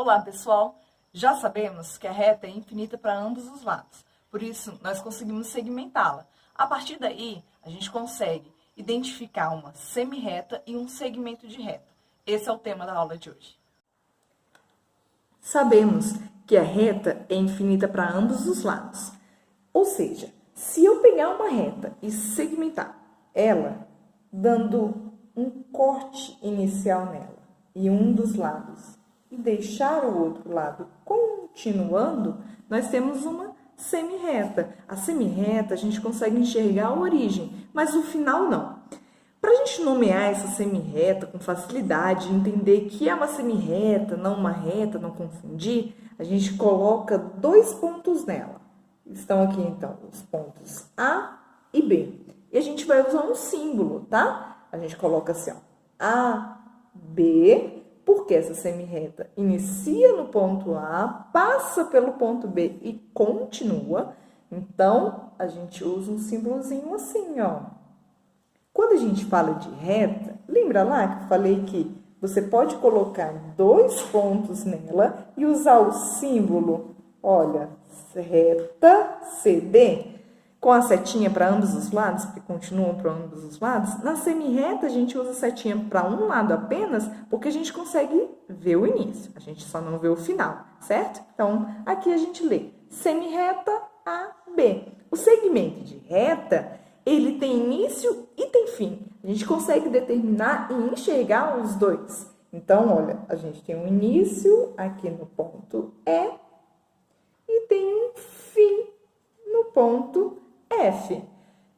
Olá, pessoal! Já sabemos que a reta é infinita para ambos os lados, por isso nós conseguimos segmentá-la. A partir daí, a gente consegue identificar uma semi-reta e um segmento de reta. Esse é o tema da aula de hoje. Sabemos que a reta é infinita para ambos os lados, ou seja, se eu pegar uma reta e segmentar ela, dando um corte inicial nela e um dos lados, e deixar o outro lado continuando, nós temos uma semi-reta. A semi-reta a gente consegue enxergar a origem, mas o final não. Para a gente nomear essa semi-reta com facilidade, entender que é uma semi-reta, não uma reta, não confundir, a gente coloca dois pontos nela. Estão aqui, então, os pontos A e B. E a gente vai usar um símbolo, tá? A gente coloca assim, ó, A, B, porque essa semi-reta inicia no ponto A, passa pelo ponto B e continua. Então, a gente usa um símbolozinho assim, ó. Quando a gente fala de reta, lembra lá que eu falei que você pode colocar dois pontos nela e usar o símbolo, olha, reta CD, com a setinha para ambos os lados, porque continuam para ambos os lados. Na semi-reta, a gente usa a setinha para um lado apenas, porque a gente consegue ver o início, a gente só não vê o final, certo? Então, aqui a gente lê semi-reta A, B. O segmento de reta, ele tem início e tem fim. A gente consegue determinar e enxergar os dois. Então, olha, a gente tem um início aqui no ponto E e tem um fim no ponto F.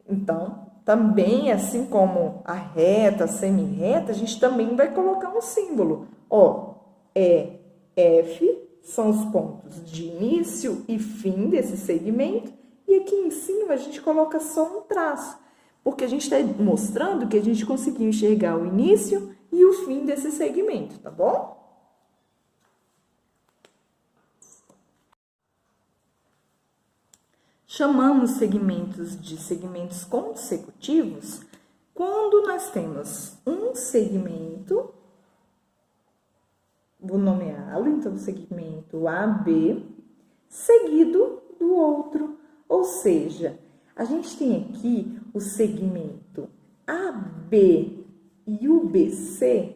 Então, também, assim como a reta, a semi-reta, a gente também vai colocar um símbolo. Ó, E, F são os pontos de início e fim desse segmento. E aqui em cima a gente coloca só um traço, porque a gente está mostrando que a gente conseguiu enxergar o início e o fim desse segmento, tá bom? Chamamos segmentos de segmentos consecutivos quando nós temos um segmento, vou nomeá-lo, então, segmento AB, seguido do outro. Ou seja, a gente tem aqui o segmento AB e o BC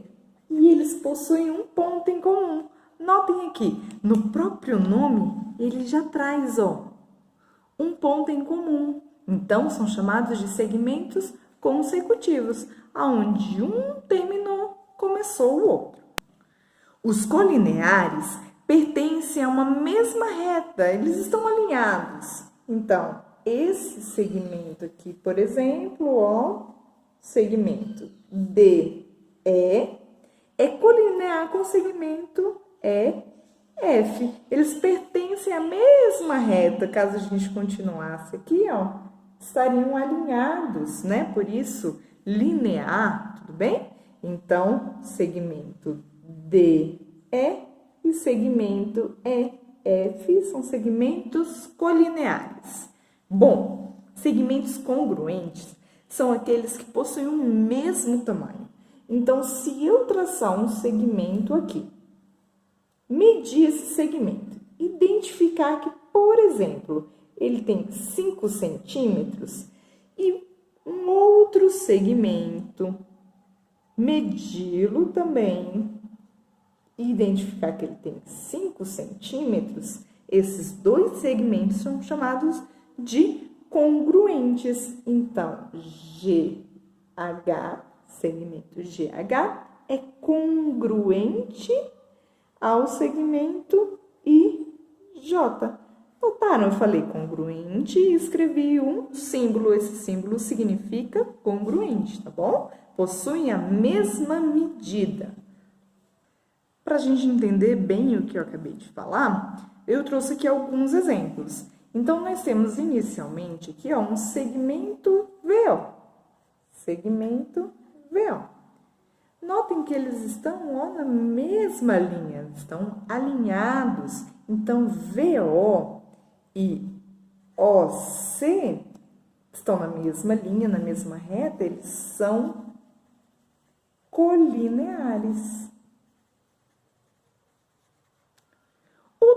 e eles possuem um ponto em comum. Notem aqui, no próprio nome, ele já traz, ó, um ponto em comum. Então, são chamados de segmentos consecutivos, aonde um terminou, começou o outro. Os colineares pertencem a uma mesma reta, eles estão alinhados. Então, esse segmento aqui, por exemplo, ó, segmento DE, é colinear com o segmento EF. Eles pertencem à mesma reta. Caso a gente continuasse aqui, ó, estariam alinhados, né? Por isso, linear, tudo bem? Então, segmento DE e segmento EF são segmentos colineares. Bom, segmentos congruentes são aqueles que possuem o mesmo tamanho. Então, se eu traçar um segmento aqui, medir esse segmento, identificar que, por exemplo, ele tem 5 centímetros e um outro segmento, medi-lo também, e identificar que ele tem 5 centímetros, esses dois segmentos são chamados de congruentes. Então, GH, segmento GH, é congruente ao segmento IJ. Notaram? Eu falei congruente e escrevi um símbolo. Esse símbolo significa congruente, tá bom? Possuem a mesma medida. Para a gente entender bem o que eu acabei de falar, eu trouxe aqui alguns exemplos. Então, nós temos inicialmente aqui, ó, um segmento VO. Segmento VO. Notem que eles estão, ó, na mesma linha, estão alinhados. Então, VO e OC estão na mesma linha, na mesma reta, eles são colineares.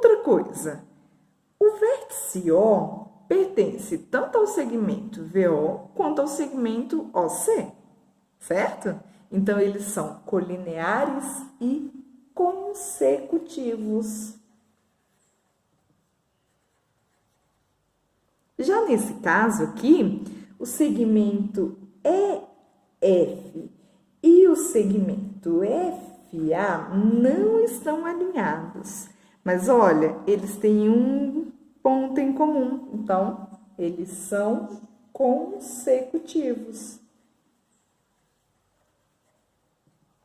Outra coisa, o vértice O pertence tanto ao segmento VO quanto ao segmento OC, certo? Então, eles são colineares e consecutivos. Já nesse caso aqui, o segmento EF e o segmento FA não estão alinhados. Mas olha, eles têm um ponto em comum. Então, eles são consecutivos.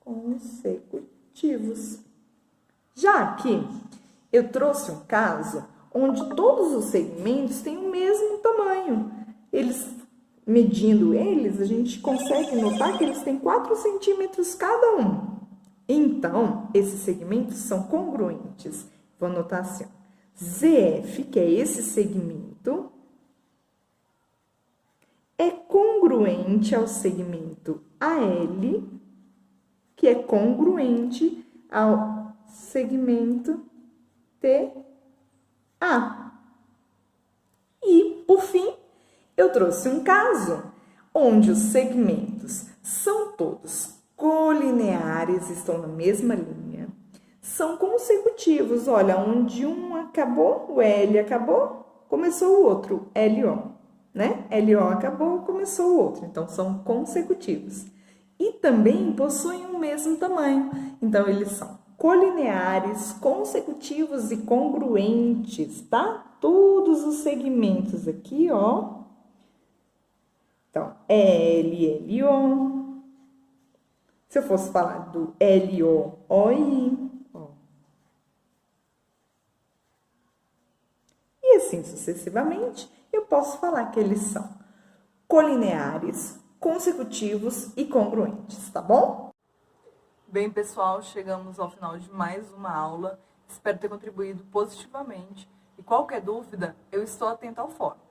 Consecutivos. Já aqui, eu trouxe um caso onde todos os segmentos têm o mesmo tamanho. Medindo eles, a gente consegue notar que eles têm 4 centímetros cada um. Então, esses segmentos são congruentes. Vou anotar assim, ó. ZF, que é esse segmento, é congruente ao segmento AL, que é congruente ao segmento TA. E, por fim, eu trouxe um caso onde os segmentos são todos colineares, estão na mesma linha, são consecutivos. Olha, onde um acabou, o L acabou, começou o outro, LO, né? LO acabou, começou o outro. Então, são consecutivos. E também possuem o mesmo tamanho. Então, eles são colineares, consecutivos e congruentes, tá? Todos os segmentos aqui, ó. Então, L, LO. Se eu fosse falar do LO, OI, ó. E assim sucessivamente, eu posso falar que eles são colineares, consecutivos e congruentes, tá bom? Bem, pessoal, chegamos ao final de mais uma aula. Espero ter contribuído positivamente. E qualquer dúvida, eu estou atenta ao fórum.